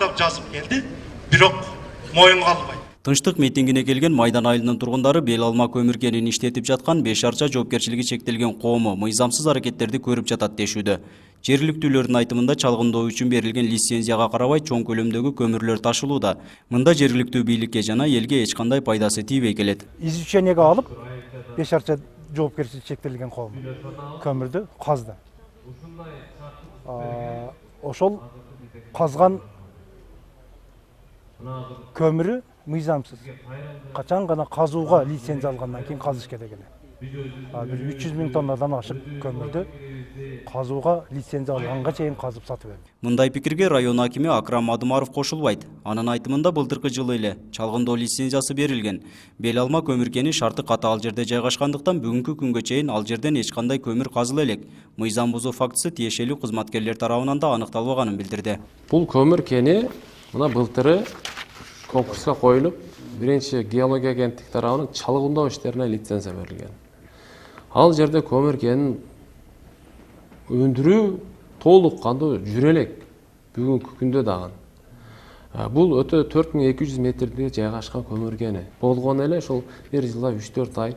жазып келді, бирок моюнга албайт. Тынчтык митингине келген Майдан айылынын тургундары Бел алма көмүр кенин иштетип жаткан 5 арча жоопкерчилиги чектелген коому мыйзамсыз аракеттерди көрүп жатат дешүүдө. Жергиликтүүлөрдүн айтымында чалгындоо үчүн берилген лицензияга карабай чоң көлөмдөгү көмүрлөр ташылууда. Мында жергиликтүү бийликке жана элге эч кандай пайдасы тийбей келет. Изучениеге алып 5 арча жоопкерчилиги чектелген коом көмүрдү казды. Ошол казган көмүрү мыйзамсыз. Качан гана казууга лицензия алгандан кийин казыш керек эле. Бир 300 000 тоннадан ашык көмүрдү казууга лицензия алганга чейин казып сатып берди. Мындай пикирге район акими Акрам Адымаров кошулбайт. Анын айтымында былтыркы жылы эле чалгындоо лицензиясы берилген. Бел алма көмүр кени шарты катаал жерде жайгашкандыктан бүгүнкү күнгө чейин ал жерден эч кандай көмүр казыла элек. Мыйзам бузуу фактысы тиешелүү кызматкерлер тарабынан да аныкталбаганын билдирди. Бул көмүр кени мына былтыры конкурска коюлуп, биринчи геология агенттик тарабынан чалгындоо иштерине лицензия берилген. Ал жерде көмүр кенин өндүрүү толук кандуу жүрө элек бүгүнкү күндө дагы. Бул өтө 4200 метрде жайгашкан көмүр кени. Болгон эле ошол бир жылда 3-4 ай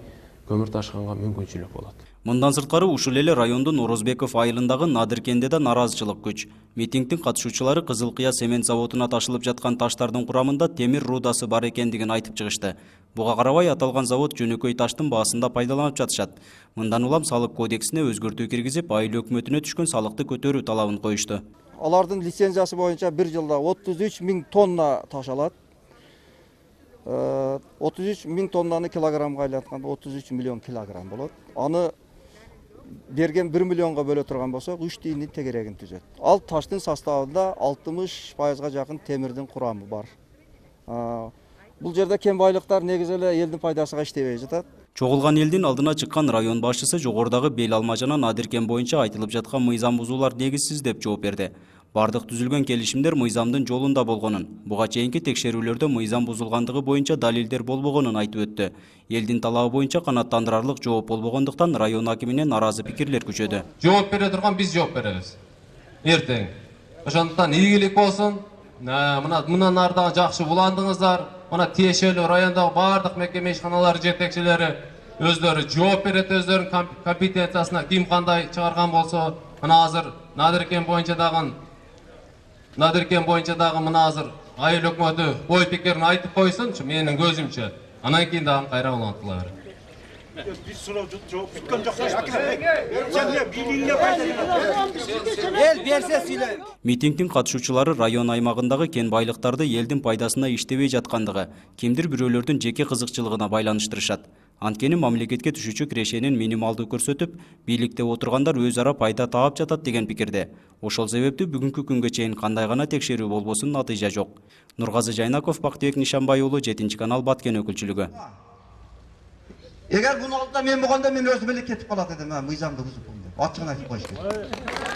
көмүр ташыганга мүмкүнчүлүк болот. Мындан сырткары ушул эле райондун Орозбеков айылындагы Надыр кенде да наразычылык күч. Митингдин катышуучулары Кызыл Кыя цемент заводуна ташылып жаткан таштардын курамында темир рудасы бар экендигин айтып чыгышты. Буга карабай аталган завод жөнөкөй таштын баасында пайдаланып жатышат. Мындан улам салык кодексине өзгөртүү киргизип, айыл өкмөтүнө түшкөн салыкты көтөрүү талабын коюшту. Алардын лицензиясы боюнча бир жылда 33 000 тонна таш алат. 33 000 тоннаны килограммга айлантканда 33 миллион килограмм болот. Аны берген 1 миллионга бөлө турган болсок 3 тиынын тегерегин түзөт. Ал таштын составында 60%га жакын темирдин курамы бар. Бул жерде кен байлыктар негизи эле элдин пайдасына иштебей жатат. Чогулган элдин алдына чыккан район башчысы жогорудагы Бел алма жана Надыр кен боюнча айтылып жаткан мыйзам бузуулар негизсиз деп жооп берди. Бардык түзүлгөн келишимдер мыйзамдын жолунда болгонун, буга чейинки текшерүүлөрдө мыйзам бузулгандыгы боюнча далилдер болбогонун айтып өттү. Элдин талабы боюнча канааттандырарлык жооп болбогондуктан район акиминен наразы пикирлер күчөдү. Жооп бере турган биз жооп беребиз. Эртең. Ошондуктан ийгилик болсун. Мындан ары дагы жакшы уландыңыздар. Мына тиешелүү райондогу бардык мекеме ишканалар жетекчилери өздөрү жооп берет, өздөрүнүн компетенциясына ким кандай чыгарган болсо, мына азыр Надыр кен боюнча дагы мына азыр айыл өкмөтү ой пикирин айтып койсунчу, менин көзүмчө. Анан кийин дагы кайра улантыла берет. Митингдин катышуучулары район аймагындагы кен байлыктарды элдин пайдасына иштебей жаткандыгы, кимдир бирөөлөрдүн жеке кызыкчылыгына байланыштырышат. Анткени мамлекетке түшүүчү кирешенин минималдуу көрсөтүп, бийликте отургандар өз ара пайда таап жатат деген пикирде. Ошол себептүү бүгүнкү күнгө чейин кандай гана текшерүү болбосун натыйжа жок. Нургазы Жайнаков, Бактыбек Нишанбай уулу, 7-канал Баткен өкүлчүлүгү. Эгер буну алдыда мен болгондо мен өзүм эле кетип калат эдим, мыйзамды бузуп. Ачыгын айтып коюш керек.